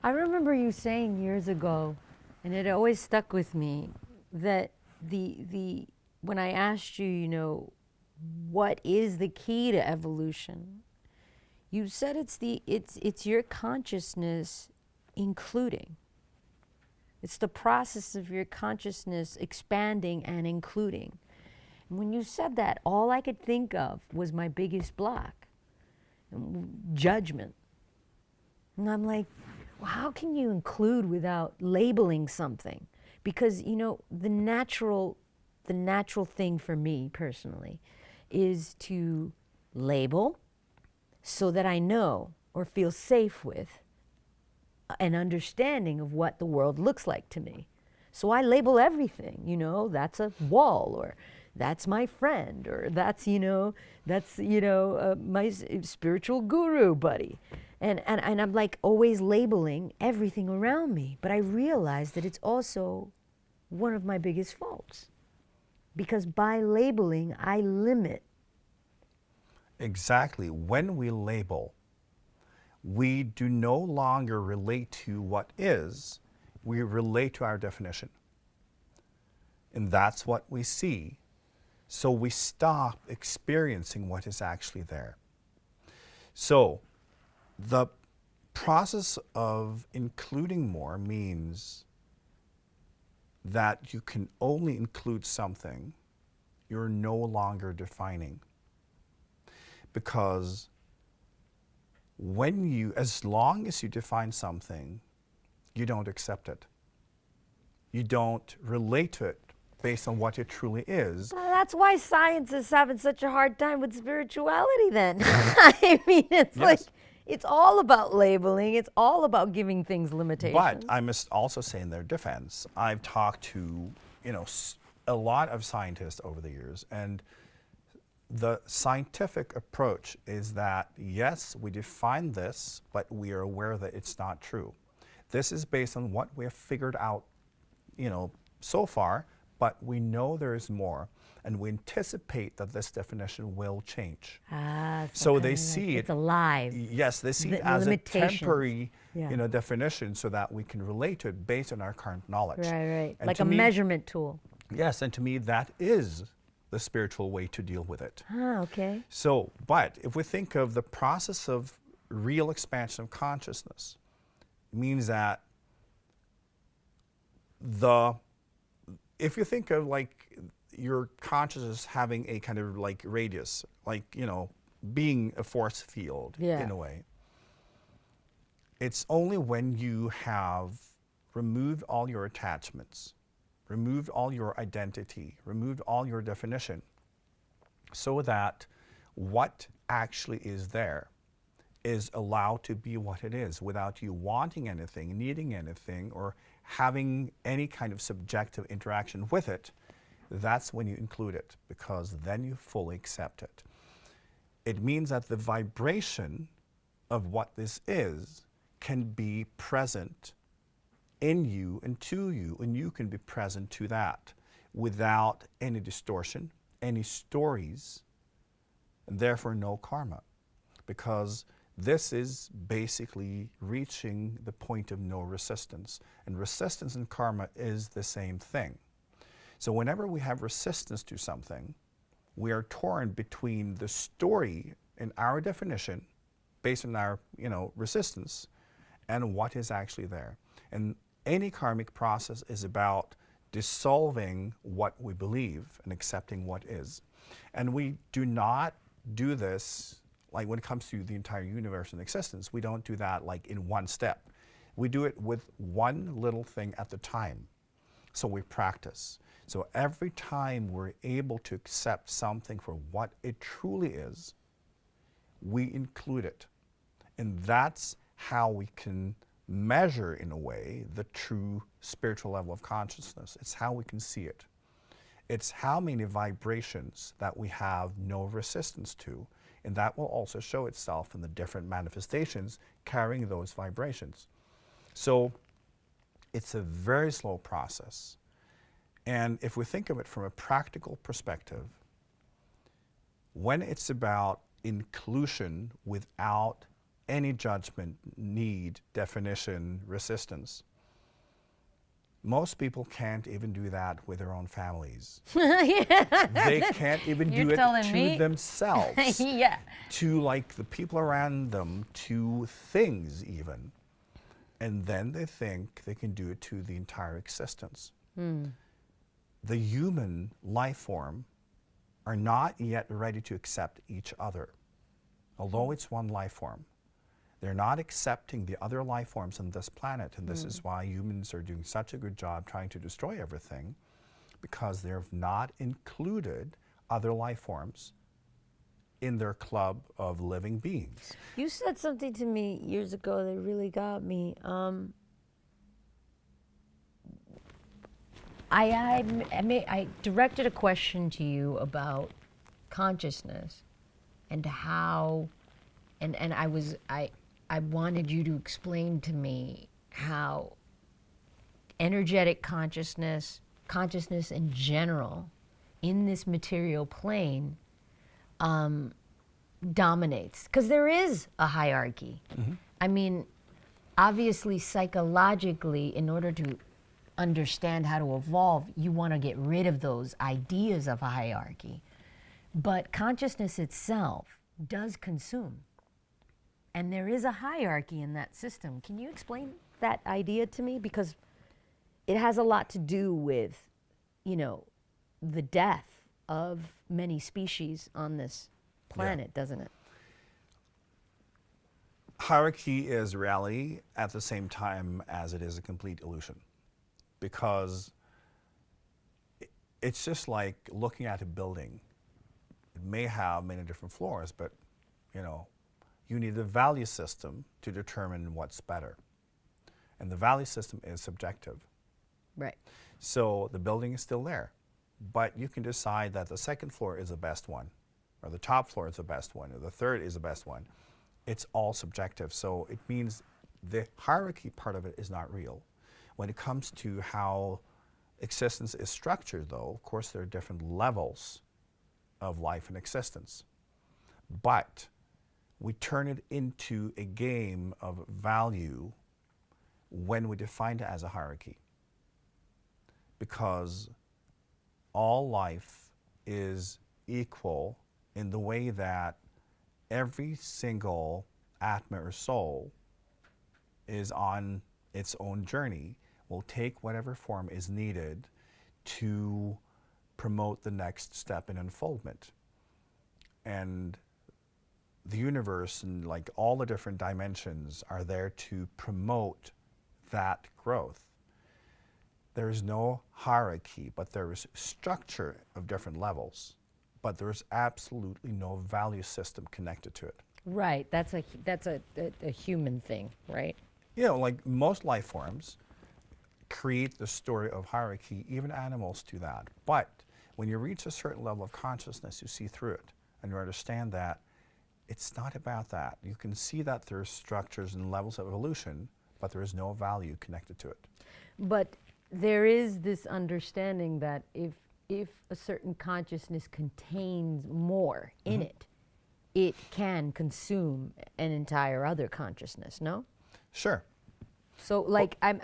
I remember you saying years ago, and it always stuck with me, that the when I asked you, what is the key to evolution? You said it's your consciousness including. It's the process of your consciousness expanding and including. And when you said that, all I could think of was my biggest block, judgment. And I'm like, well, how can you include without labeling something? Because the natural thing for me personally is to label so that I know or feel safe with an understanding of what the world looks like to me. So I label everything, that's a wall, or that's my friend, or my spiritual guru buddy. And I'm like always labeling everything around me. But I realize that it's also one of my biggest faults. Because by labeling, I limit. Exactly. When we label, we do no longer relate to what is, we relate to our definition. And that's what we see. So we stop experiencing what is actually there. So the process of including more means that you can only include something you're no longer defining. Because as long as you define something, you don't accept it. You don't relate to it based on what it truly is. That's why science is having such a hard time with spirituality then. I mean, it's like, Yes. it's all about labeling. It's all about giving things limitations. But I must also say in their defense, I've talked to, a lot of scientists over the years, and the scientific approach is that, yes, we define this, but we are aware that it's not true. This is based on what we have figured out, so far, but we know there is more, and we anticipate that this definition will change. So they see it's alive. Yes, they see it as a temporary, definition, so that we can relate to it based on our current knowledge. Right. And Like to a me, measurement tool. Yes, and to me, that is the spiritual way to deal with it. Okay. So, but if we think of the process of real expansion of consciousness, it means that if you think of like your consciousness having a kind of like radius, like, being a force field in a way, it's only when you have removed all your attachments, removed all your identity, removed all your definition, so that what actually is there is allowed to be what it is without you wanting anything, needing anything, or having any kind of subjective interaction with it. That's when you include it, because then you fully accept it. It means that the vibration of what this is can be present in you and to you, and you can be present to that without any distortion, any stories, and therefore no karma. Because this is basically reaching the point of no resistance. And resistance and karma is the same thing. So whenever we have resistance to something, we are torn between the story in our definition, based on our resistance, and what is actually there. And any karmic process is about dissolving what we believe and accepting what is. And we do not do this, like when it comes to the entire universe and existence, we don't do that like in one step. We do it with one little thing at the time. So we practice. So every time we're able to accept something for what it truly is, we include it. And that's how we can measure, in a way, the true spiritual level of consciousness. It's how we can see it. It's how many vibrations that we have no resistance to, and that will also show itself in the different manifestations carrying those vibrations. So it's a very slow process. And if we think of it from a practical perspective, when it's about inclusion without any judgment, need, definition, resistance. Most people can't even do that with their own families. They can't even do it to themselves, Yeah. to like the people around them, to things even. And then they think they can do it to the entire existence. The human life form are not yet ready to accept each other. Although it's one life form, they're not accepting the other life forms on this planet, and this is why humans are doing such a good job trying to destroy everything, because they've not included other life forms in their club of living beings. You said something to me years ago that really got me. I directed a question to you about consciousness and how, and I wanted you to explain to me how energetic consciousness in general, in this material plane, dominates. Because there is a hierarchy. I mean, obviously, psychologically, in order to understand how to evolve, you want to get rid of those ideas of a hierarchy. But consciousness itself does consume. And there is a hierarchy in that system. Can you explain that idea to me? Because it has a lot to do with, you know, the death of many species on this planet, doesn't it? Hierarchy is reality at the same time as it is a complete illusion. Because it's just like looking at a building. It may have many different floors, but, you know, you need a value system to determine what's better. And the value system is subjective. Right. So the building is still there, but you can decide that the second floor is the best one, or the top floor is the best one, or the third is the best one. It's all subjective. So it means the hierarchy part of it is not real. When it comes to how existence is structured, though, of course, there are different levels of life and existence. But we turn it into a game of value when we define it as a hierarchy. Because all life is equal in the way that every single atma or soul is on its own journey, will take whatever form is needed to promote the next step in unfoldment. And the universe and like all the different dimensions are there to promote that growth. There is no hierarchy, but there is structure of different levels, but there's absolutely no value system connected to it. Right. That's a human thing, right? You know, like most life forms create the story of hierarchy, even animals do that. But when you reach a certain level of consciousness, you see through it and you understand that it's not about that. You can see that there's structures and levels of evolution, but there is no value connected to it. But there is this understanding that if a certain consciousness contains more in it, it can consume an entire other consciousness, no? Sure. So like I'm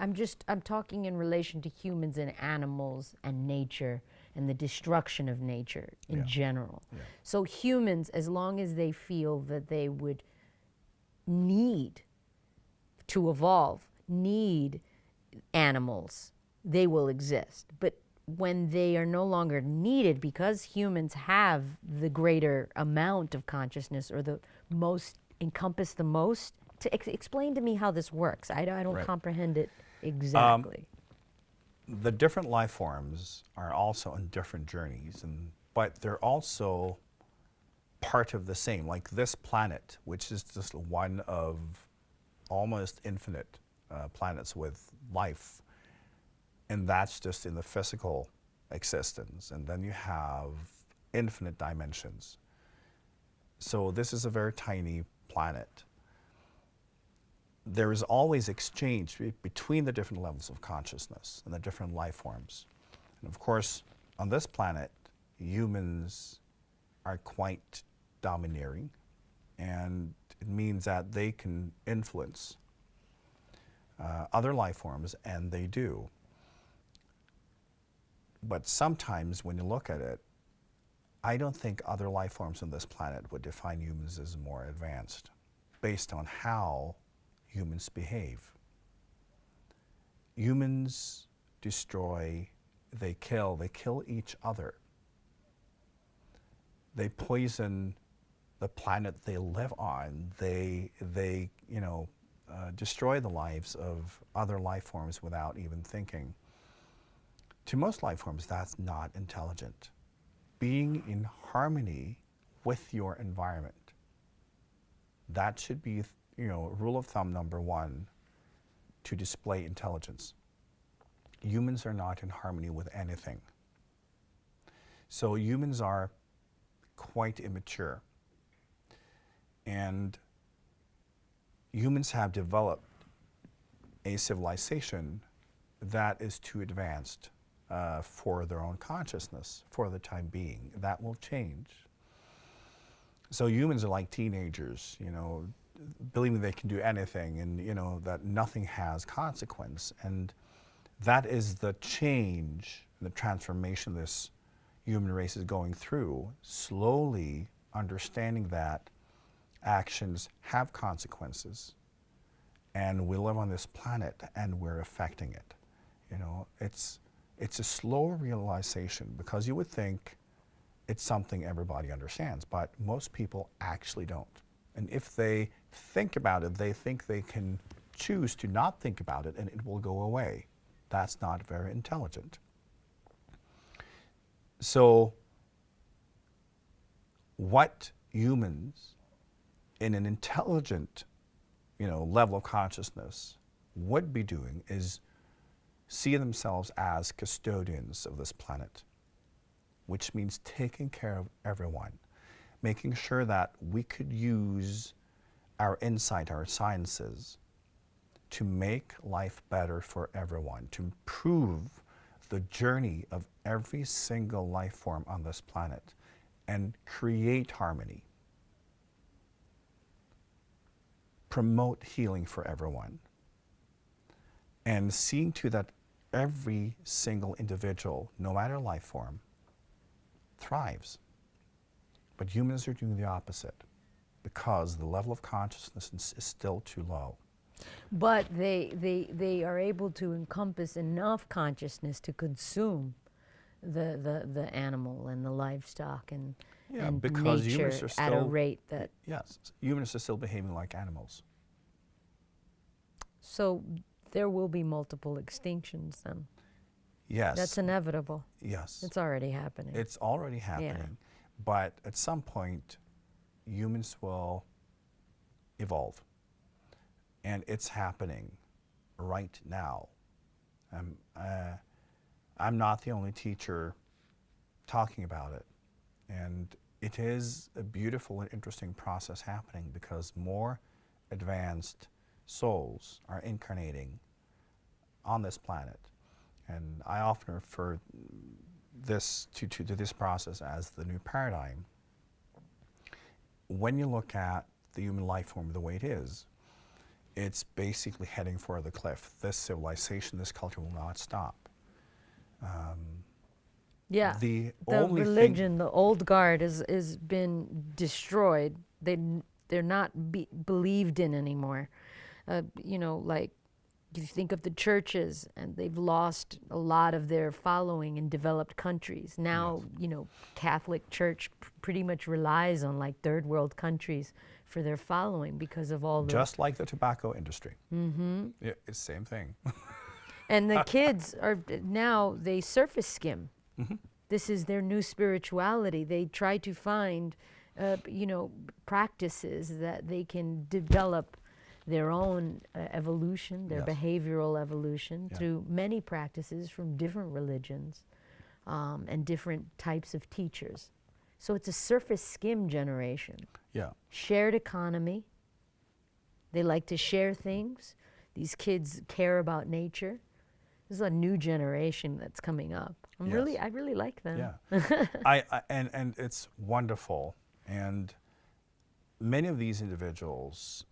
talking in relation to humans and animals and nature and the destruction of nature in general. Yeah. So humans, as long as they feel that they would need to evolve, need animals, they will exist. But when they are no longer needed because humans have the greater amount of consciousness or the most, encompass the most, to explain to me how this works. I don't comprehend it exactly. The different life forms are also on different journeys, but they're also part of the same. Like this planet, which is just one of almost infinite planets with life, and that's just in the physical existence. And then you have infinite dimensions. So this is a very tiny planet. There is always exchange between the different levels of consciousness and the different life forms. And of course, on this planet, humans are quite domineering, and It means that they can influence other life forms, and they do. But sometimes when you look at it, I don't think other life forms on this planet would define humans as more advanced based on how humans behave. Humans destroy, they kill each other. They poison the planet they live on. They destroy the lives of other life forms without even thinking. To most life forms, that's not intelligent. Being in harmony with your environment, that should be, rule of thumb number one to display intelligence. Humans are not in harmony with anything. So humans are quite immature. And humans have developed a civilization that is too advanced for their own consciousness for the time being. That will change. So humans are like teenagers, believing they can do anything, and that nothing has consequence. And that is the change, the transformation this human race is going through, slowly understanding that actions have consequences, and we live on this planet and we're affecting it. It's a slow realization, because you would think it's something everybody understands, but most people actually don't. And if they think about it, they think they can choose to not think about it and it will go away. That's not very intelligent. So what humans in an intelligent, level of consciousness would be doing is see themselves as custodians of this planet, which means taking care of everyone, making sure that we could use our insight, our sciences, to make life better for everyone, to improve the journey of every single life form on this planet, and create harmony, promote healing for everyone, and seeing to that every single individual, no matter life form, thrives. But humans are doing the opposite because the level of consciousness is still too low. But they are able to encompass enough consciousness to consume the animal and the livestock and because nature humans are still, at a rate that... Yes, humans are still behaving like animals. So there will be multiple extinctions then. Yes. That's inevitable. Yes. It's already happening. It's already happening. Yeah. But at some point, humans will evolve. And it's happening right now. I'm not the only teacher talking about it. And it is a beautiful and interesting process happening, because more advanced souls are incarnating on this planet. And I often refer this to this process as the new paradigm. When you look at the human life form the way it is, it's basically heading for the cliff. This civilization, this culture will not stop. Yeah, the religion, the old guard has been destroyed. They're not believed in anymore. Like you think of the churches, and they've lost a lot of their following in developed countries. Now, Yes. Catholic Church pretty much relies on like third world countries for their following because of all the... Just like the tobacco industry. Mm-hmm. Yeah, it's the same thing. And the kids are now, they surface skim. Mm-hmm. This is their new spirituality. They try to find, practices that they can develop their own evolution, their Yes. behavioral evolution Yeah. through many practices from different religions and different types of teachers. So it's a surface skim generation. Yeah. Shared economy. They like to share things. These kids care about nature. This is a new generation that's coming up. I really like them. Yeah. And it's wonderful. And many of these individuals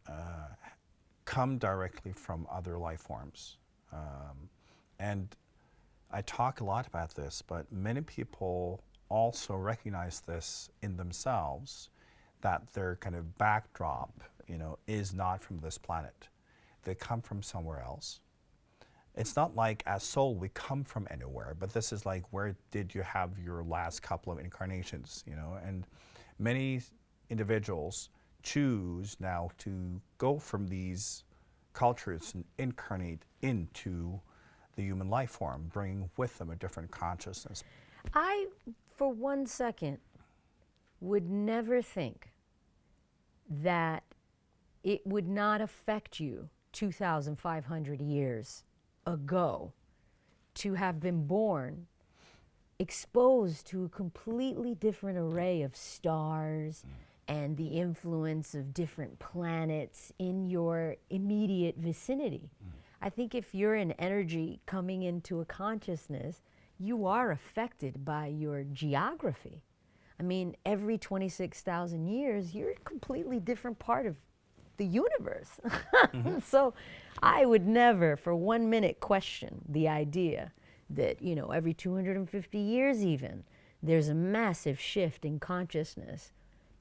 come directly from other life forms. And I talk a lot about this, but many people also recognize this in themselves, that their kind of backdrop, is not from this planet. They come from somewhere else. It's not like as soul we come from anywhere, but this is like, where did you have your last couple of incarnations, And many individuals choose now to go from these cultures and incarnate into the human life form, bringing with them a different consciousness. I, for 1 second, would never think that it would not affect you 2,500 years ago to have been born exposed to a completely different array of stars and the influence of different planets in your immediate vicinity. I think if you're an energy coming into a consciousness, you are affected by your geography. I mean, every 26,000 years, you're a completely different part of the universe. So I would never for 1 minute question the idea that, every 250 years even, there's a massive shift in consciousness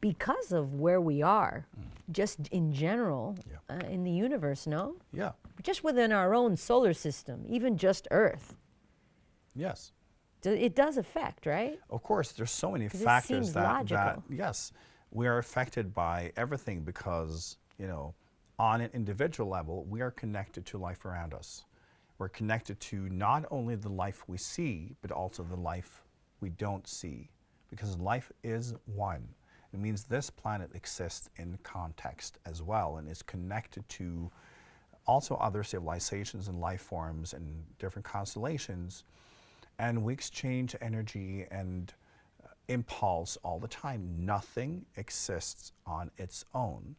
because of where we are, just in general, in the universe, no? Yeah. Just within our own solar system, even just Earth. Yes. It does affect, right? Of course, there's so many 'Cause it factors seems that, logical. yes, we are affected by everything because, on an individual level, we are connected to life around us. We're connected to not only the life we see, but also the life we don't see, because life is one. It means this planet exists in context as well and is connected to also other civilizations and life forms and different constellations. And we exchange energy and impulse all the time. Nothing exists on its own.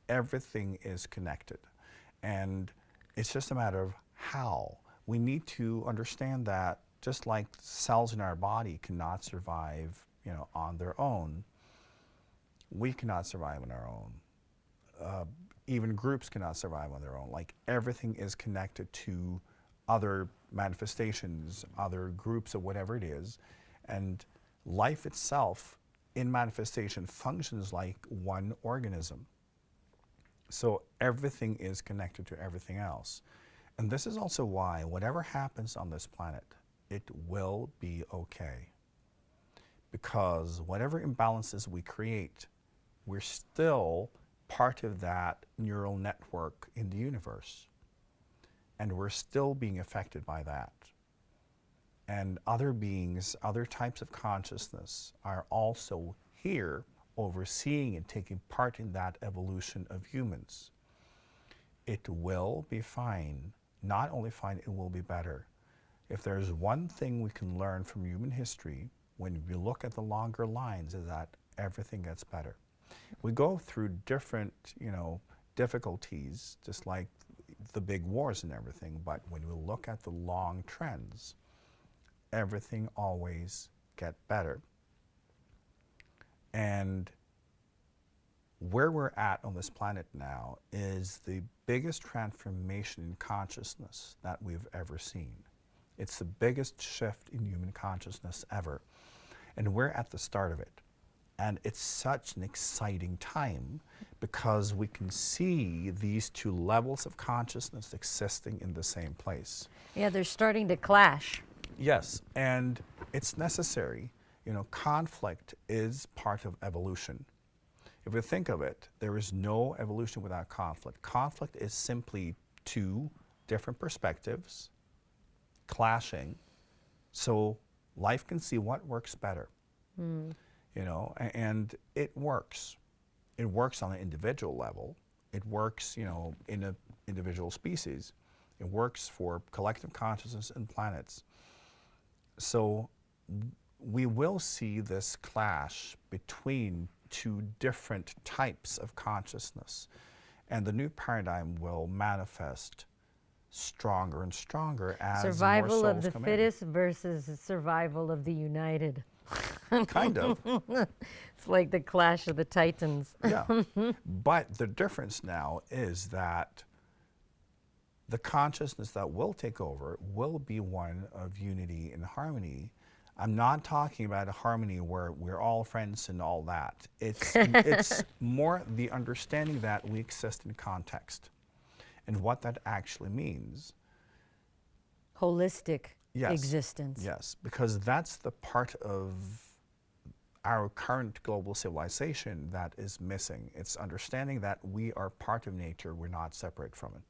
Everything is connected. And it's just a matter of how. We need to understand that just like cells in our body cannot survive, on their own, we cannot survive on our own. Even groups cannot survive on their own. Like, everything is connected to other manifestations, other groups of whatever it is. And life itself in manifestation functions like one organism. So everything is connected to everything else. And this is also why whatever happens on this planet, it will be okay. Because whatever imbalances we create, we're still part of that neural network in the universe. And we're still being affected by that. And other beings, other types of consciousness are also here overseeing and taking part in that evolution of humans. It will be fine. Not only fine, it will be better. If there's one thing we can learn from human history when we look at the longer lines, is that everything gets better. We go through different, difficulties, just like the big wars and everything, but when we look at the long trends, everything always gets better. And where we're at on this planet now is the biggest transformation in consciousness that we've ever seen. It's the biggest shift in human consciousness ever. And we're at the start of it. And it's such an exciting time because we can see these two levels of consciousness existing in the same place. Yeah, they're starting to clash. Yes, and it's necessary. Conflict is part of evolution. If you think of it, there is no evolution without conflict. Conflict is simply two different perspectives clashing so life can see what works better. And it works. It works on an individual level. It works, in an individual species. It works for collective consciousness and planets. So we will see this clash between two different types of consciousness. And the new paradigm will manifest stronger and stronger as survival more souls of the come fittest versus survival of the united. kind of. It's like the clash of the titans. Yeah. But the difference now is that the consciousness that will take over will be one of unity and harmony. I'm not talking about a harmony where we're all friends and all that. It's more the understanding that we exist in context and what that actually means. Holistic Yes. existence. Yes, because that's the part of our current global civilization that is missing. It's understanding that we are part of nature, we're not separate from it.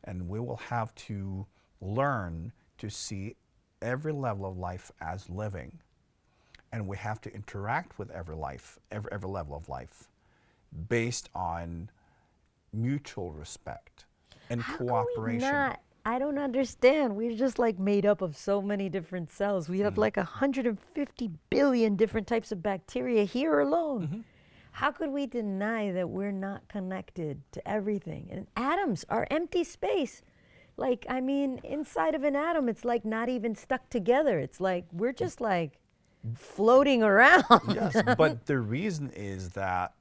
And we will have to learn to see every level of life as living. And we have to interact with every life, every level of life, based on mutual respect and How cooperation. Can we not? I don't understand. We're just like made up of so many different cells. We have like 150 billion different types of bacteria here alone. How could we deny that we're not connected to everything? And atoms are empty space. Like, I mean, inside of an atom, it's like not even stuck together. It's like we're just like floating around. Yes, but the reason is that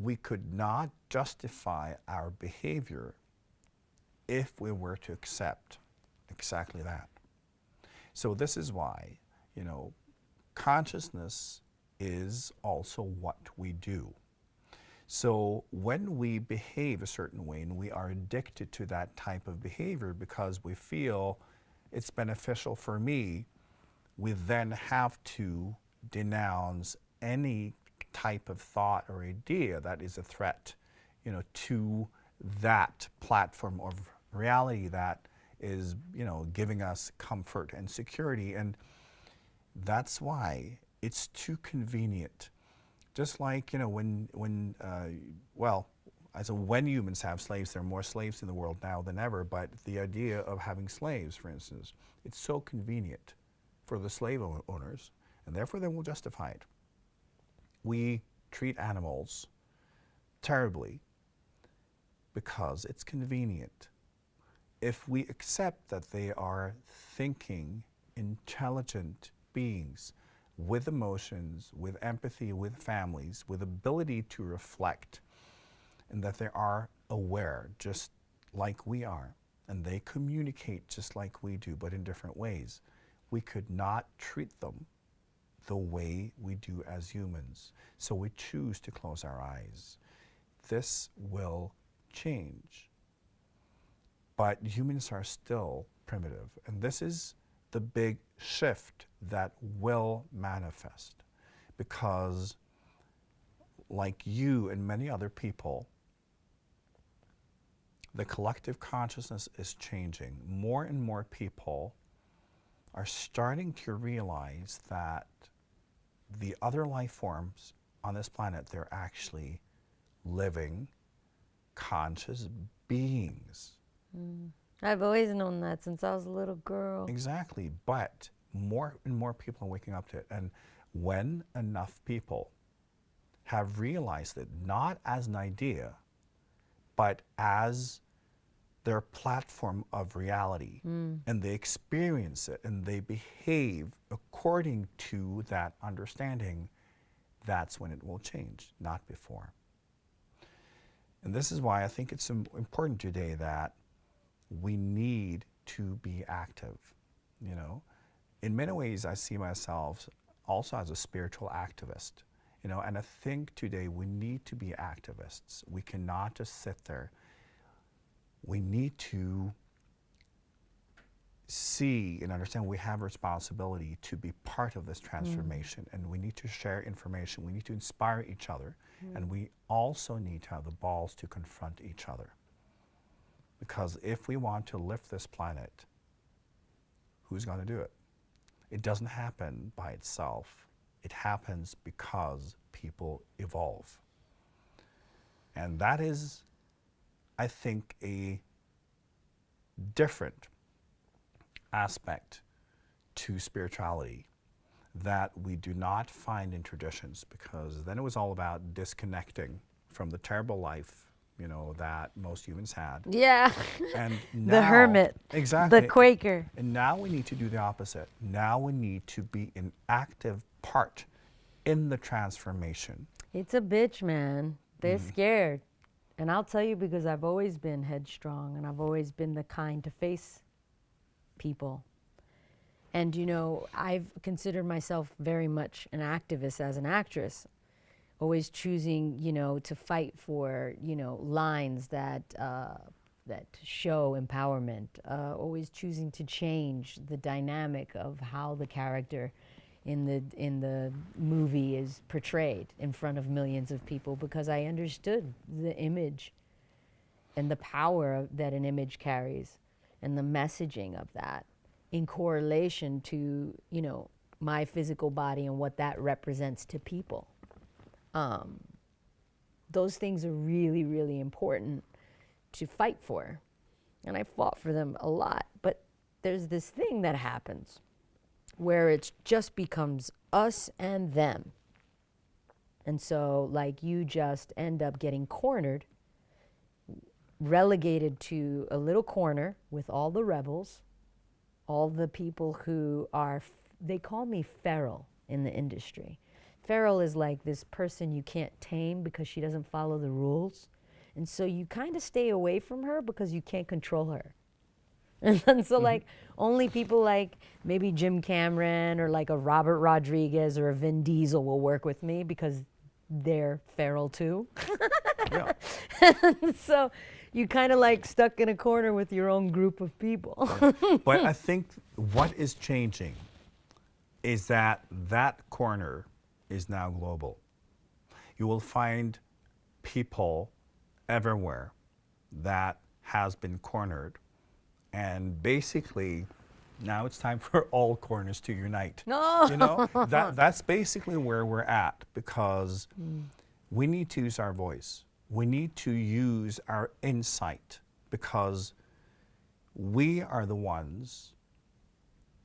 we could not justify our behavior if we were to accept exactly that. So this is why, you know, consciousness is also what we do. So when we behave a certain way and we are addicted to that type of behavior because we feel it's beneficial for me, we then have to denounce any type of thought or idea that is a threat, you know, to that platform of reality that is, you know, giving us comfort and security. And that's why it's too convenient. Just like, you know, when humans have slaves, there are more slaves in the world now than ever, but the idea of having slaves, for instance, it's so convenient for the slave owners, and therefore they will justify it. We treat animals terribly because it's convenient. If we accept that they are thinking, intelligent beings, with emotions, with empathy, with families, with ability to reflect, and that they are aware just like we are, and they communicate just like we do, but in different ways, we could not treat them the way we do as humans. So we choose to close our eyes. This will change. But humans are still primitive, and this is the big shift that will manifest, because like you and many other people, the collective consciousness is changing. More and more people are starting to realize that the other life forms on this planet, they're actually living, conscious beings. I've always known that since I was a little girl. Exactly, but more and more people are waking up to it. And when enough people have realized it, not as an idea, but as their platform of reality, and they experience it and they behave according to that understanding, that's when it will change, not before. And this is why I think it's important today that we need to be active. You know, in many ways, I see myself also as a spiritual activist. You know, and I think today we need to be activists. We cannot just sit there. We need to see and understand we have a responsibility to be part of this transformation, and we need to share information. We need to inspire each other, and we also need to have the balls to confront each other. Because if we want to lift this planet, who's going to do it? It doesn't happen by itself. It happens because people evolve. And that is, I think, a different aspect to spirituality that we do not find in traditions, because then it was all about disconnecting from the terrible life, you know, that most humans had. Yeah. And now, The hermit. exactly, The Quaker. and now we need to do the opposite. Now we need to be in active part in the transformation. It's a bitch, man. They're scared. And I'll tell you, because I've always been headstrong and I've always been the kind to face people. And, you know, I've considered myself very much an activist as an actress, always choosing, you know, to fight for, you know, lines that show empowerment, always choosing to change the dynamic of how the character in the movie is portrayed in front of millions of people, because I understood the image and the power that an image carries and the messaging of that in correlation to, you know, my physical body and what that represents to people. Those things are really, really important to fight for. And I fought for them a lot. But there's this thing that happens where it just becomes us and them. And so, like, you just end up getting cornered, relegated to a little corner with all the rebels, all the people who are, they call me feral in the industry. Feral is like this person you can't tame because she doesn't follow the rules. And so you kind of stay away from her because you can't control her. And so like only people like maybe Jim Cameron or like a Robert Rodriguez or a Vin Diesel will work with me because they're feral too. Yeah. So you kind of like stuck in a corner with your own group of people. But I think what is changing is that that corner is now global. You will find people everywhere that has been cornered, and basically now it's time for all corners to unite. No. You know, that's basically where we're at, because we need to use our voice. We need to use our insight, because we are the ones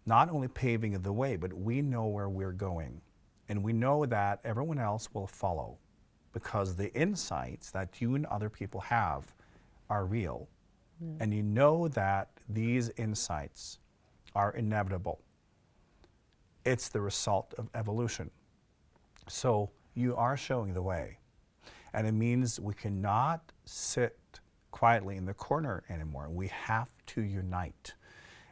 not only paving the way, but we know where we're going. And we know that everyone else will follow, because the insights that you and other people have are real. And you know that these insights are inevitable. It's the result of evolution. So you are showing the way. And it means we cannot sit quietly in the corner anymore. We have to unite.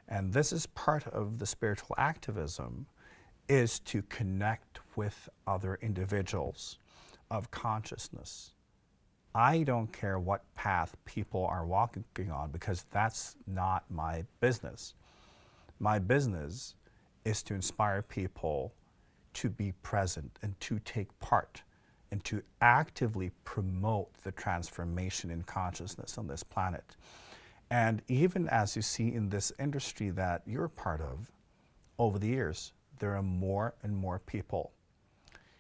And this is part of the spiritual activism, is to connect with other individuals of consciousness. I don't care what path people are walking on, because that's not my business. My business is to inspire people to be present and to take part and to actively promote the transformation in consciousness on this planet. And even as you see in this industry that you're part of, over the years, there are more and more people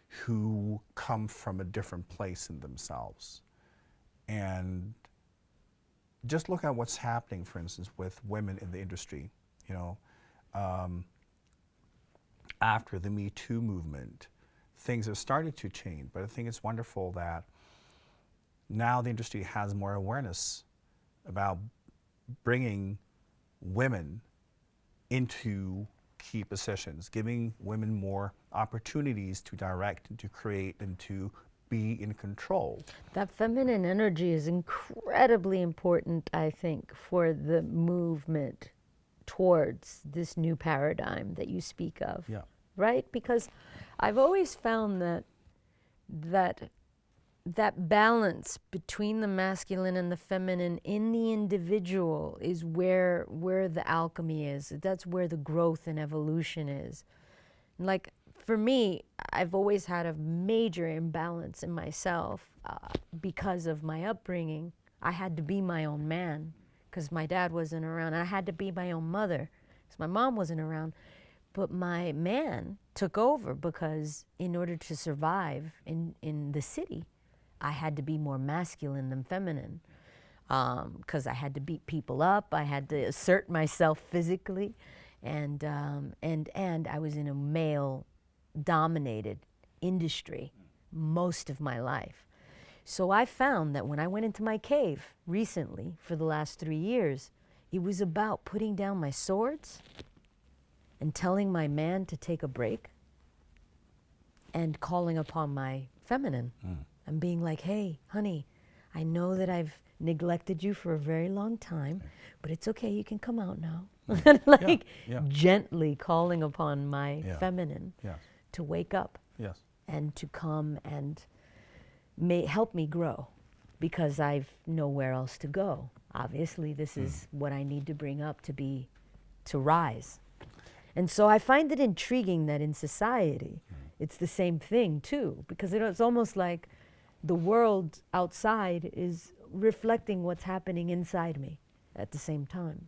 who come from a different place in themselves. And just look at what's happening, for instance, with women in the industry. You know, after the Me Too movement, things have started to change. But I think it's wonderful that now the industry has more awareness about bringing women into key positions, giving women more opportunities to direct and to create and to be in control. That feminine energy is incredibly important, I think, for the movement towards this new paradigm that you speak of. Yeah. Right? Because I've always found that balance between the masculine and the feminine in the individual is where the alchemy is. That's where the growth and evolution is. Like, for me, I've always had a major imbalance in myself because of my upbringing. I had to be my own man because my dad wasn't around. And I had to be my own mother because my mom wasn't around. But my man took over because in order to survive in the city, I had to be more masculine than feminine because I had to beat people up. I had to assert myself physically. And I was in a male-dominated industry most of my life. So I found that when I went into my cave recently for the last 3 years, it was about putting down my swords and telling my man to take a break and calling upon my feminine and being like, hey, honey, I know that I've neglected you for a very long time, but it's okay, you can come out now. Like gently calling upon my feminine to wake up and to come and help me grow, because I've nowhere else to go. Obviously, this is what I need to bring up to rise. And so I find it intriguing that in society, it's the same thing too, because it's almost like the world outside is reflecting what's happening inside me at the same time.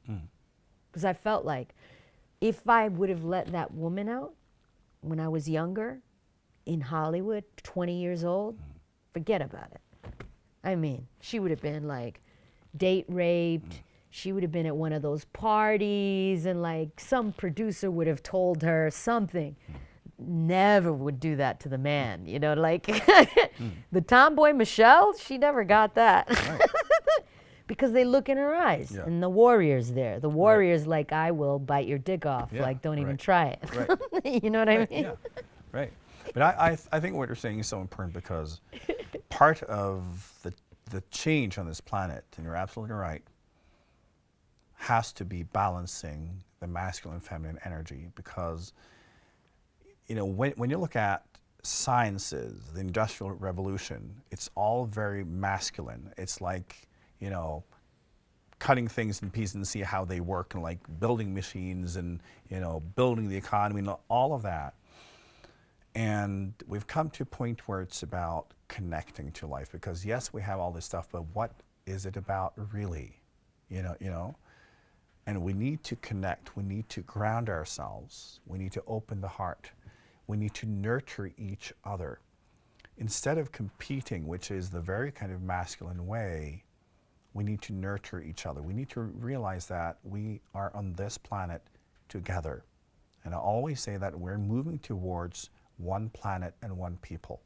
Because I felt like if I would have let that woman out when I was younger, in Hollywood, 20 years old, forget about it. I mean, she would have been like date raped. She would have been at one of those parties, and like some producer would have told her something. Never would do that to the man, you know, like the tomboy Michelle, she never got that. Right. Because they look in her eyes, and the warrior's there. The warrior's like, I will bite your dick off. Like, don't even try it. Right. You know what I mean? Yeah, right. But I think what you're saying is so important, because part of the change on this planet, and you're absolutely right, has to be balancing the masculine and feminine energy. Because, you know, when you look at sciences, the Industrial Revolution, it's all very masculine. It's like, you know, cutting things in pieces and see how they work, and like building machines and, you know, building the economy and all of that. And we've come to a point where it's about connecting to life, because yes, we have all this stuff, but what is it about really? You know? And we need to connect. We need to ground ourselves. We need to open the heart. We need to nurture each other. Instead of competing, which is the very kind of masculine way, we need to nurture each other. We need to realize that we are on this planet together. And I always say that we're moving towards one planet and one people,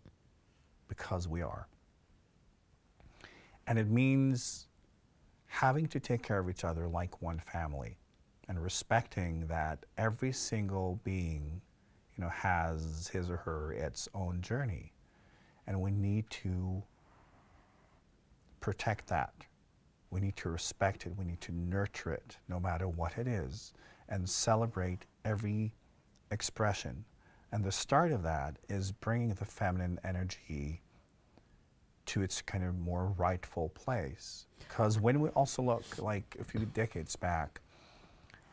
because we are. And it means having to take care of each other like one family, and respecting that every single being, you know, has his or her its own journey. And we need to protect that. We need to respect it. We need to nurture it, no matter what it is, and celebrate every expression. And the start of that is bringing the feminine energy to its kind of more rightful place. Because when we also look like a few decades back,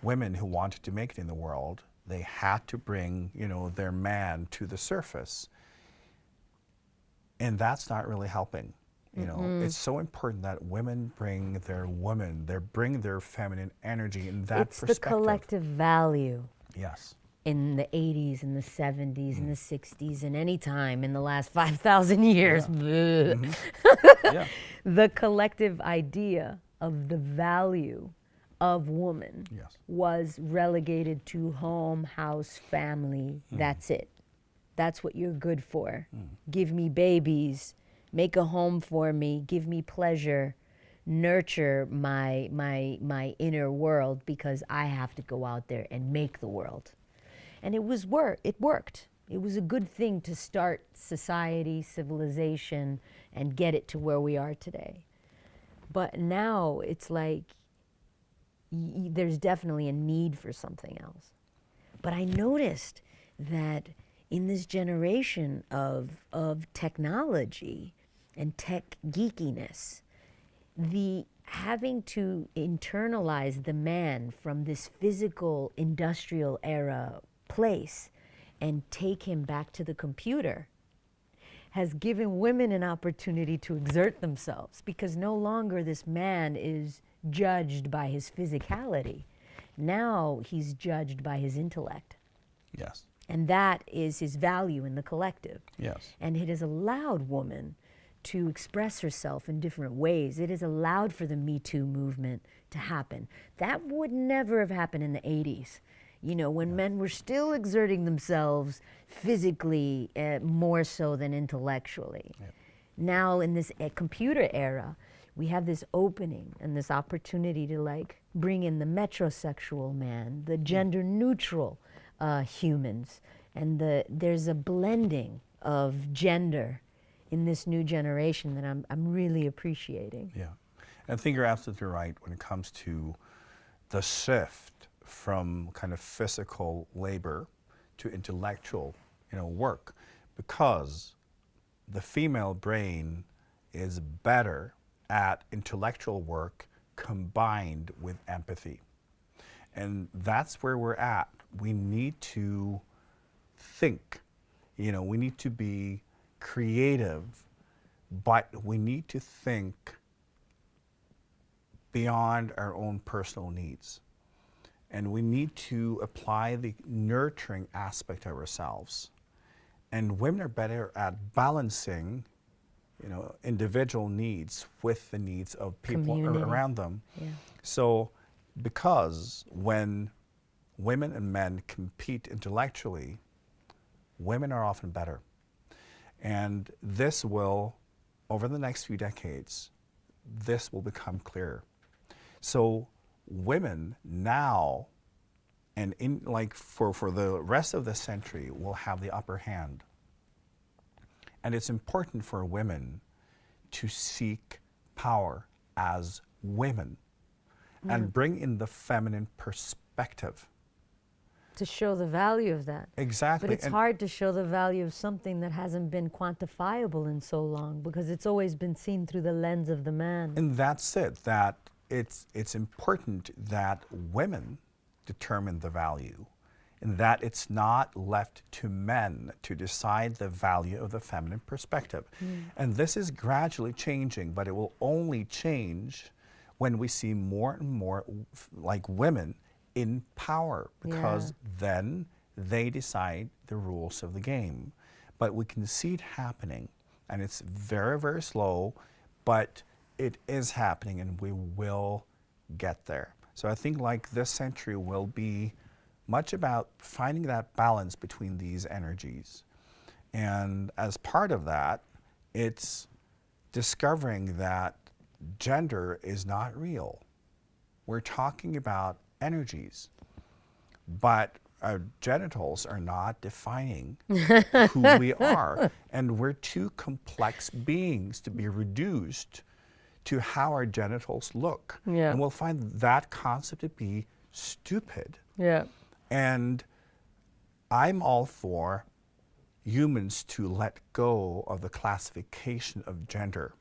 women who wanted to make it in the world, they had to bring, you know, their man to the surface. And that's not really helping. You know, it's so important that women bring their woman, bring their feminine energy in that perspective. It's the collective value. Yes. In the 80s and the 70s and the 60s and any time in the last 5,000 years. The collective idea of the value of woman was relegated to home, house, family. That's it. That's what you're good for. Give me babies, make a home for me, give me pleasure, nurture my inner world, because I have to go out there and make the world. And it worked. It was a good thing to start society, civilization, and get it to where we are today. But now it's like there's definitely a need for something else. But I noticed that in this generation of technology and tech geekiness, the having to internalize the man from this physical industrial era place and take him back to the computer has given women an opportunity to exert themselves, because no longer this man is judged by his physicality. Now he's judged by his intellect. Yes. And that is his value in the collective. Yes. And it has allowed woman to express herself in different ways. It has allowed for the Me Too movement to happen. That would never have happened in the 80s. You know, when men were still exerting themselves physically more so than intellectually. Now in this computer era, we have this opening and this opportunity to like bring in the metrosexual man, the gender neutral humans, and there's a blending of gender in this new generation that I'm really appreciating. Yeah. I think you're absolutely right when it comes to the shift from kind of physical labor to intellectual, work, because the female brain is better at intellectual work combined with empathy. And that's where we're at. We need to think, we need to be creative, but we need to think beyond our own personal needs. And we need to apply the nurturing aspect of ourselves. And women are better at balancing, individual needs with the needs of people around them. Yeah. So, because when women and men compete intellectually, women are often better. And this will, over the next few decades, this will become clear. So women now, and for the rest of the century, will have the upper hand. And it's important for women to seek power as women and bring in the feminine perspective. To show the value of that. Exactly. But it's hard to show the value of something that hasn't been quantifiable in so long, because it's always been seen through the lens of the man. And that's it, that it's important that women determine the value, and that it's not left to men to decide the value of the feminine perspective. And this is gradually changing, but it will only change when we see more and more women in power, because then they decide the rules of the game. But we can see it happening, and it's very, very slow, but it is happening, and we will get there. So I think this century will be much about finding that balance between these energies. And as part of that, it's discovering that gender is not real. We're talking about energies, but our genitals are not defining who we are. And we're too complex beings to be reduced to how our genitals look. Yeah. And we'll find that concept to be stupid. Yeah. And I'm all for humans to let go of the classification of gender,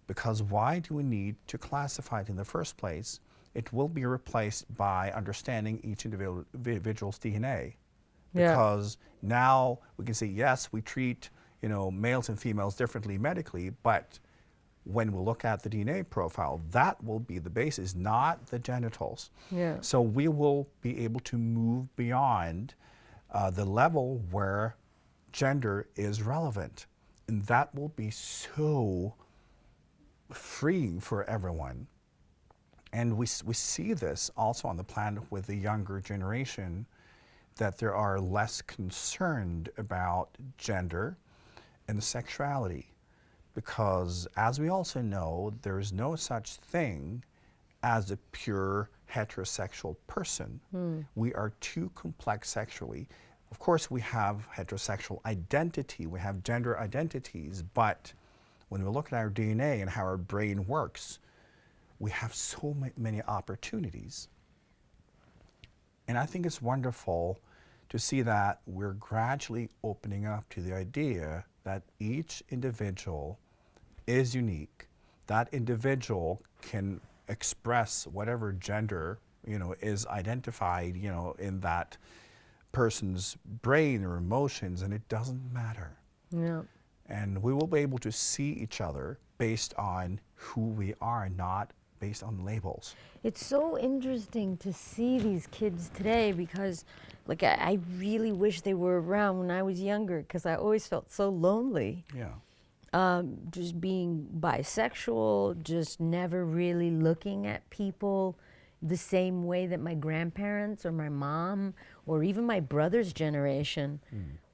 because why do we need to classify it in the first place? It will be replaced by understanding each individual's DNA. Because now we can say, yes, we treat males and females differently medically, but when we look at the DNA profile, that will be the basis, not the genitals. Yeah. So we will be able to move beyond the level where gender is relevant. And that will be so freeing for everyone. And we see this also on the planet with the younger generation, that they are less concerned about gender and sexuality. Because as we also know, there is no such thing as a pure heterosexual person. We are too complex sexually. Of course, we have heterosexual identity, we have gender identities, but when we look at our DNA and how our brain works, we have so many opportunities. And I think it's wonderful to see that we're gradually opening up to the idea that each individual is unique. That individual can express whatever gender, is identified, in that person's brain or emotions, and it doesn't matter. Yeah. And we will be able to see each other based on who we are, not based on labels. It's so interesting to see these kids today, because I really wish they were around when I was younger, because I always felt so lonely. Yeah. Just being bisexual, just never really looking at people the same way that my grandparents or my mom or even my brother's generation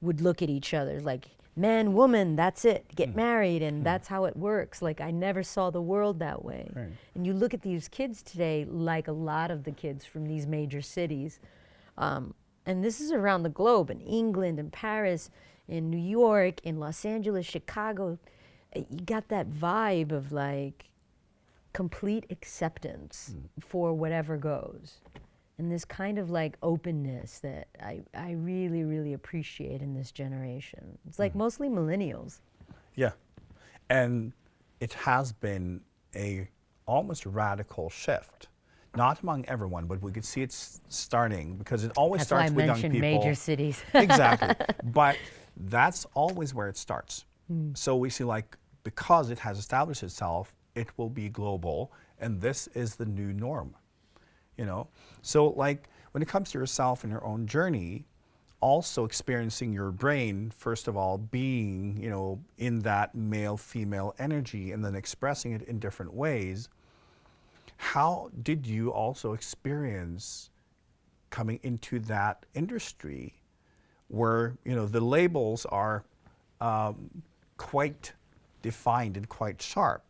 would look at each other. Like, man, woman, that's it. Get married, and that's how it works. I never saw the world that way. Right. And you look at these kids today, like a lot of the kids from these major cities, and this is around the globe, in England and Paris, in New York, in Los Angeles, Chicago, you got that vibe of like complete acceptance for whatever goes. And this kind of like openness that I really, really appreciate in this generation. It's like mostly millennials. Yeah. And it has been a almost radical shift. Not among everyone, but we could see it starting, because it always That's starts why I with young mentioned people. major cities. Exactly. But that's always where it starts. So we see, like, because it has established itself, it will be global, and this is the new norm. You know? So, like, when it comes to yourself and your own journey, also experiencing your brain, first of all, being, you know, in that male-female energy, and then expressing it in different ways. How did you also experience coming into that industry where, you know, the labels are quite defined and quite sharp,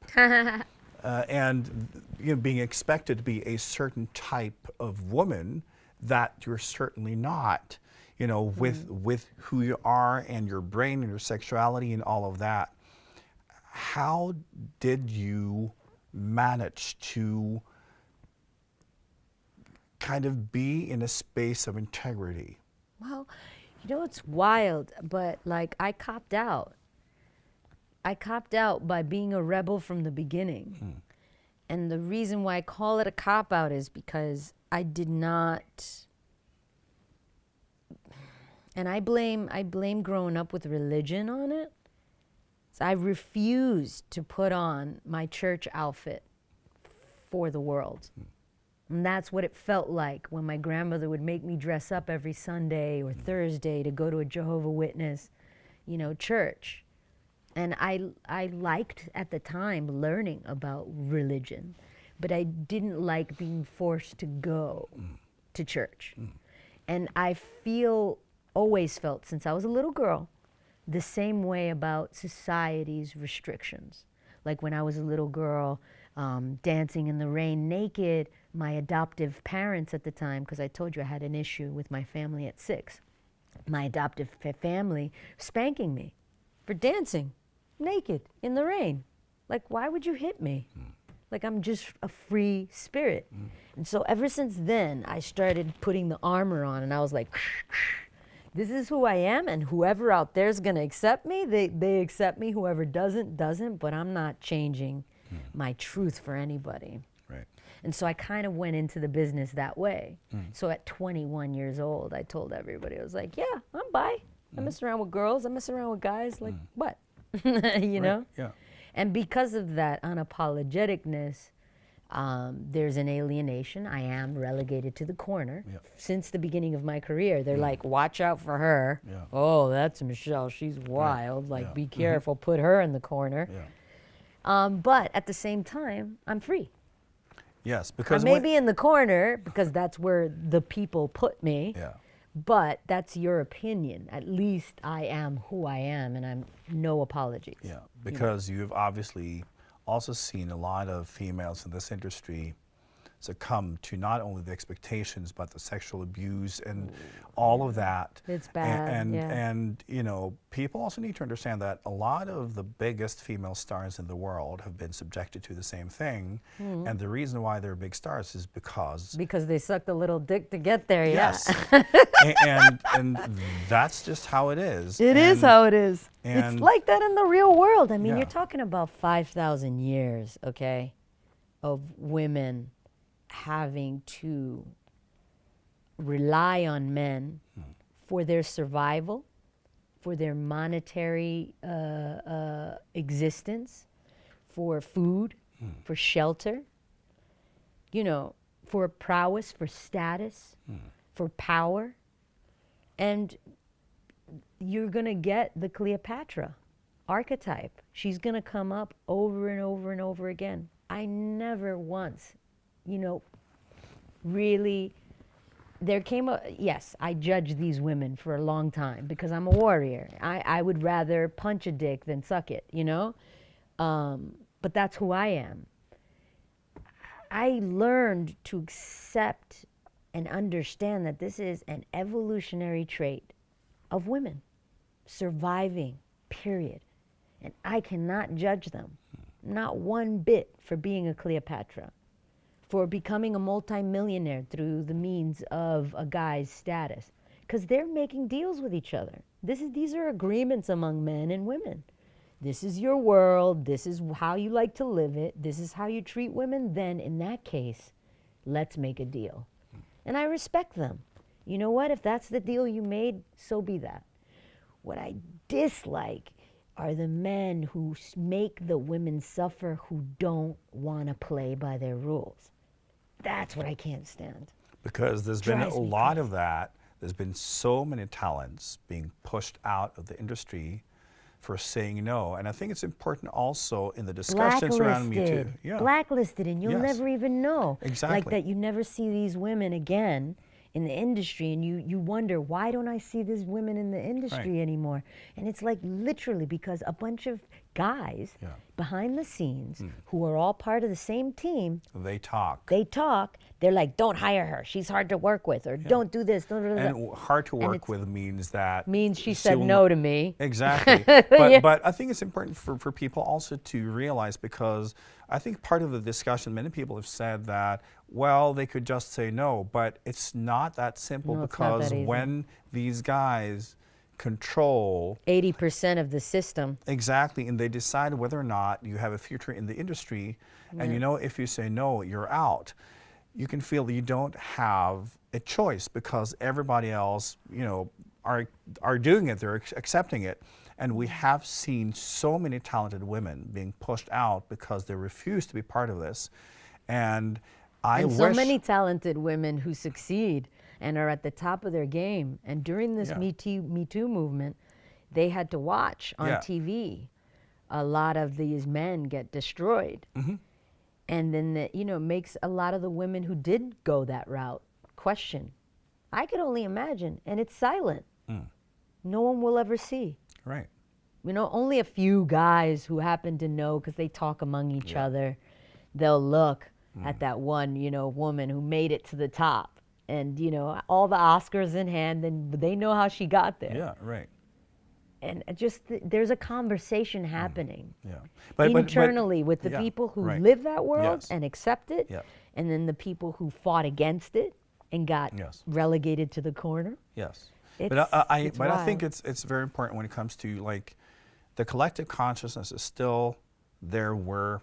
and, you know, being expected to be a certain type of woman that you're certainly not, you know, with who you are and your brain and your sexuality and all of that. How did you manage to kind of be in a space of integrity? Well, you know, it's wild, but like I copped out. I copped out by being a rebel from the beginning. And the reason why I call it a cop out is because I did not, and I blame growing up with religion on it. So I refused to put on my church outfit for the world. And that's what it felt like when my grandmother would make me dress up every Sunday or Thursday to go to a Jehovah's Witness, you know, church. And I liked at the time learning about religion, but I didn't like being forced to go to church. And I always felt since I was a little girl, the same way about society's restrictions. Like when I was a little girl, dancing in the rain naked, my adoptive parents at the time, because I told you I had an issue with my family at 6, my adoptive family spanking me for dancing naked in the rain. Like, why would you hit me? Like, I'm just a free spirit. And so ever since then, I started putting the armor on, and I was like, this is who I am, and whoever out there is going to accept me, they accept me. Whoever doesn't, but I'm not changing my truth for anybody. Right. And so I kind of went into the business that way. So at 21 years old, I told everybody, I was like, yeah, I'm bi. I mess around with girls. I mess around with guys. Like, what? You know? Yeah. And because of that unapologeticness, there's an alienation. I am relegated to the corner. Yeah. Since the beginning of my career, they're like, watch out for her. Yeah. Oh, that's Michelle. She's wild. Like, Yeah. be careful. Put her in the corner. Yeah. But at the same time, I'm free. Yes, I because may be in the corner because that's where the people put me. yeah. But that's your opinion. At least I am who I am, and I'm no apologies. Yeah, because you've obviously also seen a lot of females in this industry succumb to not only the expectations but the sexual abuse and all of that. It's bad. And you know, people also need to understand that a lot of the biggest female stars in the world have been subjected to the same thing. And the reason why they're big stars is because they sucked a little dick to get there. yes. and that's just how it is. It is how it is. and- It's like that in the real world. I mean, Yeah. you're talking about 5,000 years, okay, of women having to rely on men for their survival, for their monetary existence, for food, for shelter, you know, for prowess, for status, for power. And you're going to get the Cleopatra archetype. She's going to come up over and over and over again. I never once, you know, really, there came a, yes, I judged these women for a long time because I'm a warrior. I would rather punch a dick than suck it, you know? But that's who I am. I learned to accept and understand that this is an evolutionary trait of women. surviving, period. And I cannot judge them, not one bit, for being a Cleopatra, for becoming a multimillionaire through the means of a guy's status, because they're making deals with each other. These are agreements among men and women. This is your world. This is how you like to live it. This is how you treat women. Then in that case, let's make a deal. And I respect them. You know what? If that's the deal you made, so be that. What I dislike are the men who make the women suffer who don't want to play by their rules. That's what I can't stand. Because there's been a lot of that. There's been so many talents being pushed out of the industry for saying no. And I think it's important also in the discussions around Me Too. Yeah. Blacklisted, and you'll never even know. Exactly. Like that you never see these women again in the industry, and you wonder, why don't I see these women in the industry anymore? And it's like literally because a bunch of guys behind the scenes who are all part of the same team, they talk. They're like, don't hire her, she's hard to work with, or don't do this, don't do that. And hard to work with means that she said no to me. Exactly. But I think it's important for people also to realize, because I think part of the discussion, many people have said that, well, they could just say no, but it's not that simple, because when these guys control 80% of the system. Exactly, and they decide whether or not you have a future in the industry, and you know, if you say no, you're out. You can feel that you don't have a choice, because everybody else, you know, are doing it, they're accepting it. And we have seen so many talented women being pushed out because they refuse to be part of this. And I wish so many talented women who succeed and are at the top of their game. And during this Me Too movement, they had to watch on TV a lot of these men get destroyed. And then that, you know, makes a lot of the women who did go that route question. I could only imagine, and it's silent. No one will ever see. Right. You know, only a few guys who happen to know, because they talk among each other, they'll look at that one, you know, woman who made it to the top, and, you know, all the Oscars in hand, and they know how she got there. Yeah, right. And just there's a conversation happening But internally with the people who live that world and accept it, and then the people who fought against it and got relegated to the corner. Yes. But I think it's very important when it comes to, like, the collective consciousness is still there, where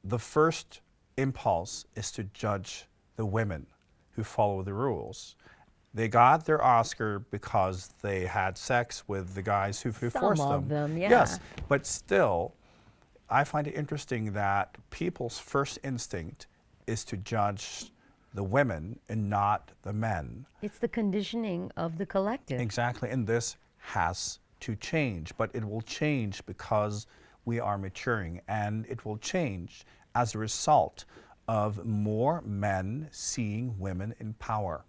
the first impulse is to judge the women who follow the rules. They got their Oscar because they had sex with the guys who forced them. Some of them, Yes, but still, I find it interesting that people's first instinct is to judge the women and not the men. It's the conditioning of the collective. Exactly, and this has to change, but it will change because we are maturing, and it will change as a result of more men seeing women in power.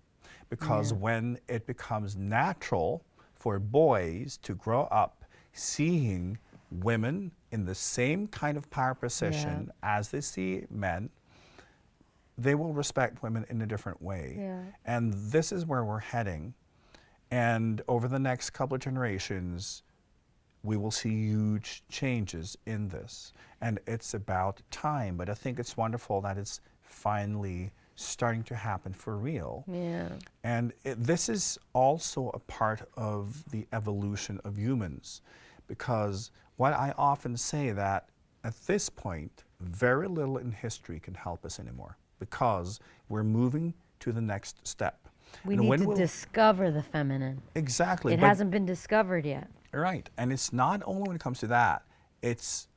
Because when it becomes natural for boys to grow up seeing women in the same kind of power position as they see men, they will respect women in a different way. And this is where we're heading. And over the next couple of generations, we will see huge changes in this. And it's about time, but I think it's wonderful that it's finally starting to happen for real. And this is also a part of the evolution of humans, because what I often say that at this point, very little in history can help us anymore, because we're moving to the next step. We need to discover the feminine. Exactly. It hasn't been discovered yet. Right. And it's not only when it comes to that, it's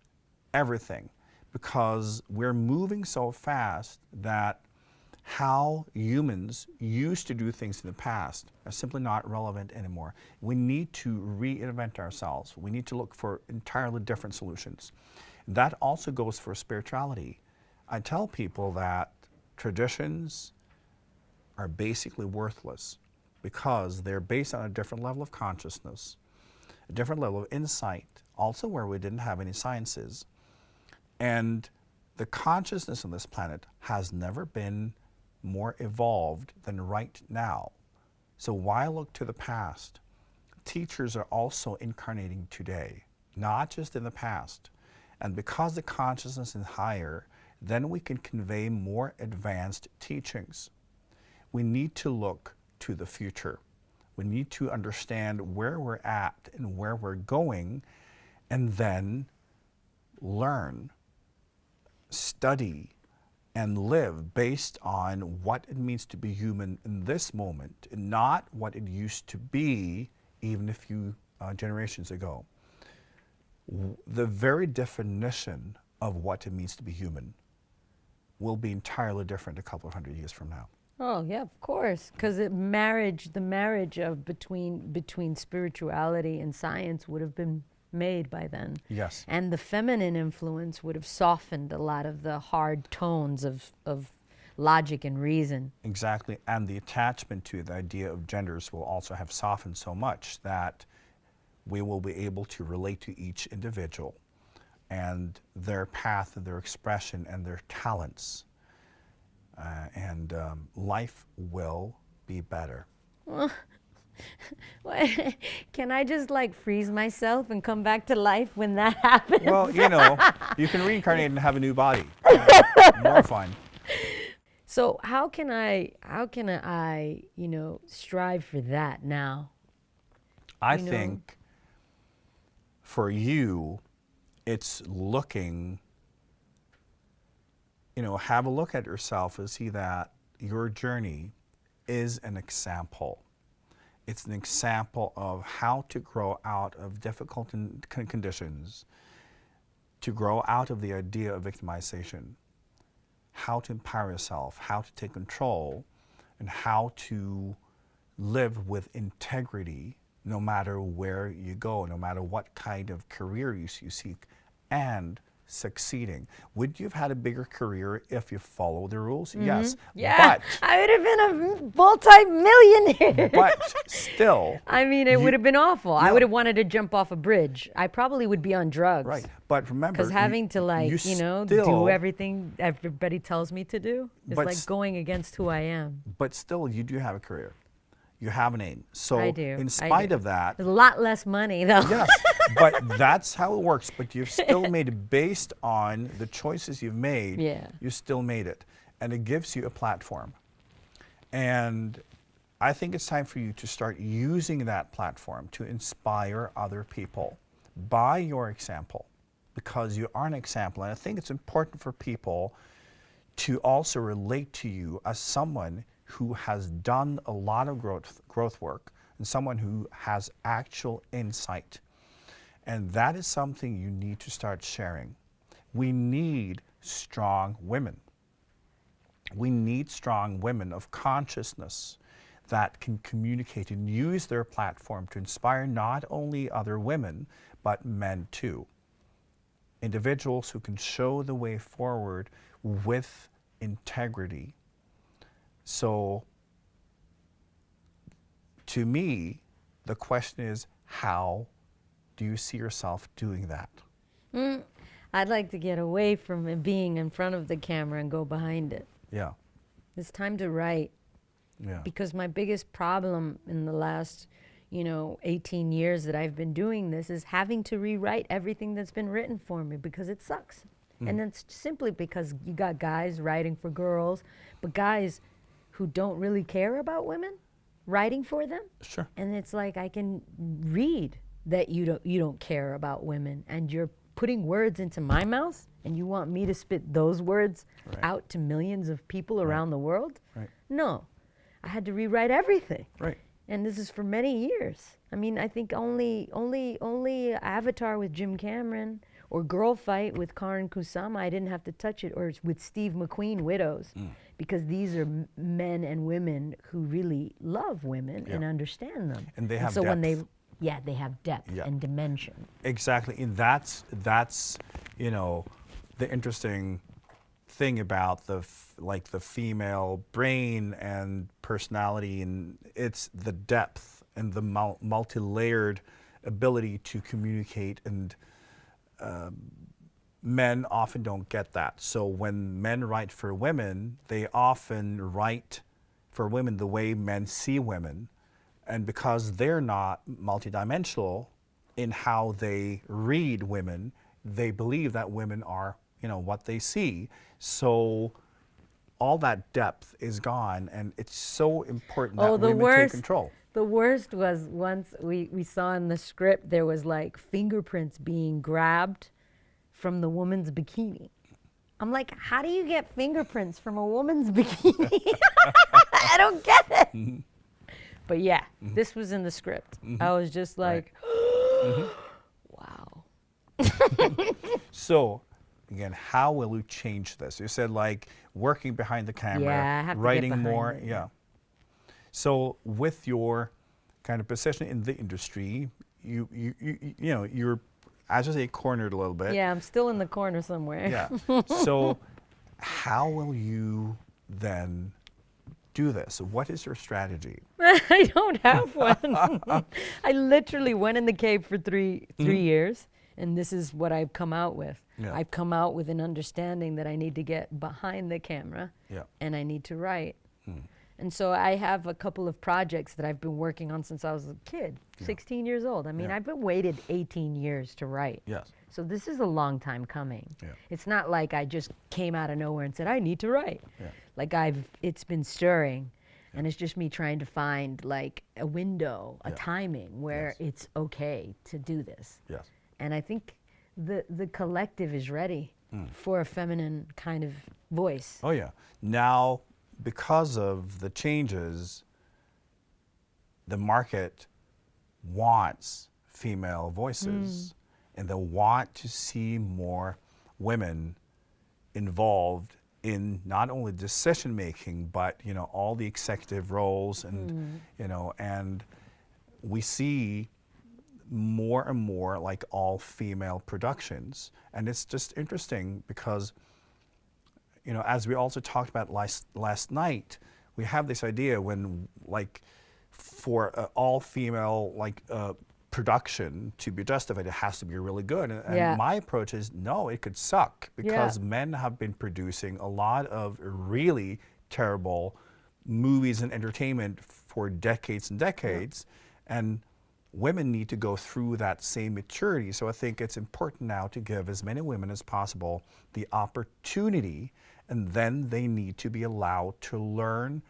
everything, because we're moving so fast that how humans used to do things in the past are simply not relevant anymore. We need to reinvent ourselves. We need to look for entirely different solutions. That also goes for spirituality. I tell people that traditions are basically worthless because they're based on a different level of consciousness, a different level of insight, also where we didn't have any sciences. And the consciousness on this planet has never been more evolved than right now. So why look to the past teachers are also incarnating today, not just in the past. And because the consciousness is higher, then we can convey more advanced teachings. We need to look to the future. We need to understand where we're at and where we're going, and then learn, study, and live based on what it means to be human in this moment, and not what it used to be even a few generations ago. The very definition of what it means to be human will be entirely different a couple of hundred years from now. Oh yeah, of course, because the marriage of between spirituality and science would have been made by then. Yes. And the feminine influence would have softened a lot of the hard tones of logic and reason. Exactly, and the attachment to the idea of genders will also have softened so much that we will be able to relate to each individual and their path and their expression and their talents. And life will be better. Can I just like freeze myself and come back to life when that happens? Well, you know, you can reincarnate and have a new body. More fun. So how can I, strive for that now? I think for you, it's looking, have a look at yourself and see that your journey is an example. It's an example of how to grow out of difficult conditions, to grow out of the idea of victimization, how to empower yourself, how to take control, and how to live with integrity no matter where you go, no matter what kind of career you seek, and succeeding. Would you have had a bigger career if you followed the rules? Mm-hmm. Yes. Yeah, but I would have been a multi-millionaire. But still. I mean, it would have been awful. Yeah. I would have wanted to jump off a bridge. I probably would be on drugs. Right. But remember, because having to do everything everybody tells me to do is like going against who I am. But still, you do have a career. You have an aim. So I do. In spite of that. There's a lot less money though. Yes, but that's how it works. But you've still made it based on the choices you've made. Yeah. You still made it. And it gives you a platform. And I think it's time for you to start using that platform to inspire other people by your example, because you are an example. And I think it's important for people to also relate to you as someone who has done a lot of growth work and someone who has actual insight. And that is something you need to start sharing. We need strong women. We need strong women of consciousness that can communicate and use their platform to inspire not only other women, but men too. Individuals who can show the way forward with integrity. So, to me, the question is, how do you see yourself doing that? I'd like to get away from being in front of the camera and go behind it. Yeah. It's time to write. Yeah. Because my biggest problem in the last, 18 years that I've been doing this is having to rewrite everything that's been written for me because it sucks. And it's simply because you got guys writing for girls, but guys who don't really care about women writing for them. Sure. And it's like, I can read that you don't care about women, and you're putting words into my mouth, and you want me to spit those words out to millions of people around the world? Right. No. I had to rewrite everything. Right. And this is for many years. I mean, I think only Avatar with Jim Cameron or Girl Fight with Karin Kusama, I didn't have to touch it, or with Steve McQueen, Widows, because these are men and women who really love women and understand them. And they have so depth. When they have depth and dimension. Exactly, and that's the interesting thing about the female brain and personality, and it's the depth and the multi-layered ability to communicate, and men often don't get that. So when men write for women, they often write for women the way men see women, And because they're not multidimensional in how they read women, they believe that women are, what they see. So all that depth is gone, and it's so important that women take control. The worst was once we saw in the script there was like fingerprints being grabbed from the woman's bikini. I'm like, how do you get fingerprints from a woman's bikini? I don't get it. Mm-hmm. But yeah, this was in the script. I was just like, wow. So, again, how will you change this? You said like working behind the camera, I have to writing get behind more. it. Yeah. So with your kind of position in the industry, you're, as I say, cornered a little bit. Yeah, I'm still in the corner somewhere. Yeah. So how will you then do this? What is your strategy? I don't have one. I literally went in the cave for three years, and this is what I've come out with. Yeah. I've come out with an understanding that I need to get behind the camera, and I need to write. And so I have a couple of projects that I've been working on since I was a kid, 16 years old. I mean, I've been waited 18 years to write. Yes. So this is a long time coming. Yeah. It's not like I just came out of nowhere and said, I need to write. Yeah. Like it's been stirring, and it's just me trying to find like a window, a timing where it's okay to do this. Yes. And I think the collective is ready for a feminine kind of voice. Oh yeah. Now, because of the changes, the market wants female voices, and they want to see more women involved in not only decision making, but all the executive roles, and and we see more and more like all female productions, and it's just interesting because as we also talked about last night, we have this idea when like for all female like production to be justified, it has to be really good. And my approach is no, it could suck, because men have been producing a lot of really terrible movies and entertainment for decades and decades, and women need to go through that same maturity. So I think it's important now to give as many women as possible the opportunity, and then they need to be allowed to learn,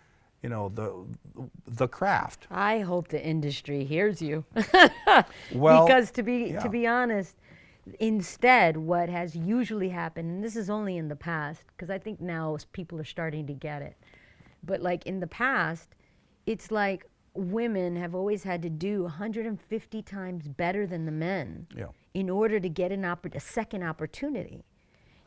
the craft. I hope the industry hears you. Well, because to be honest, instead what has usually happened, and this is only in the past, because I think now people are starting to get it, but like in the past, it's like women have always had to do 150 times better than the men in order to get a second opportunity.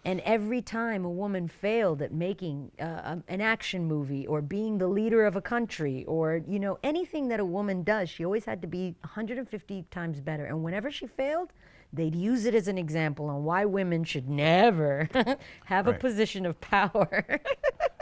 And every time a woman failed at making an action movie or being the leader of a country or, anything that a woman does, she always had to be 150 times better. And whenever she failed, they'd use it as an example on why women should never have a position of power.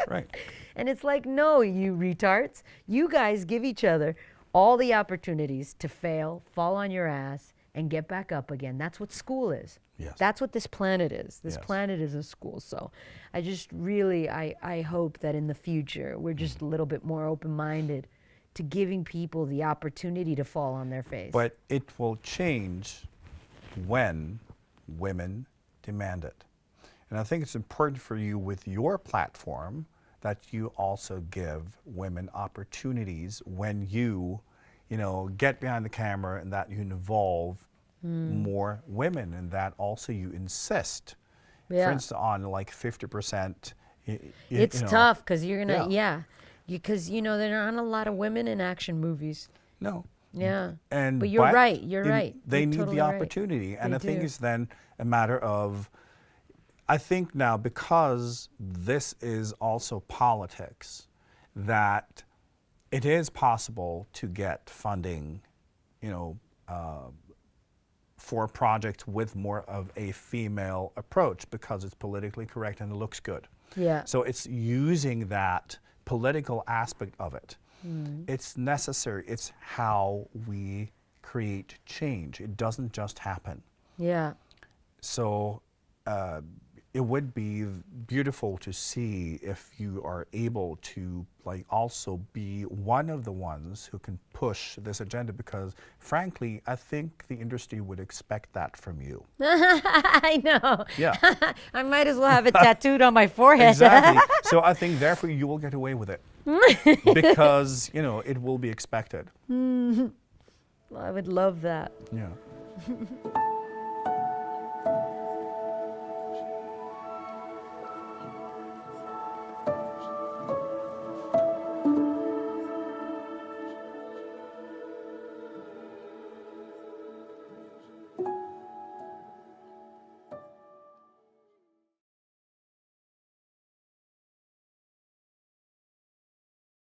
Right. And it's like, no, you retards. You guys give each other all the opportunities to fail, fall on your ass, and get back up again. That's what school is. Yes. That's what this planet is. This planet is a school. So I just really, I hope that in the future, we're just a little bit more open-minded to giving people the opportunity to fall on their face. But it will change when women demand it. And I think it's important for you with your platform that you also give women opportunities when you get behind the camera, and that you involve more women, and that also you insist, for instance, on like 50%. It's tough because you're going to, because, there aren't a lot of women in action movies. No. Yeah. But you're right. You're right. They You're need totally the right. opportunity. And They I think do. it's then a matter of, I think now, because this is also politics, that it is possible to get funding, for a project with more of a female approach because it's politically correct and it looks good. Yeah. So it's using that political aspect of it. It's necessary. It's how we create change. It doesn't just happen. Yeah. So, it would be beautiful to see if you are able to like also be one of the ones who can push this agenda, because frankly, I think the industry would expect that from you. I know. Yeah. I might as well have it tattooed on my forehead. Exactly. So I think therefore you will get away with it because, you know, it will be expected. Well, I would love that. Yeah.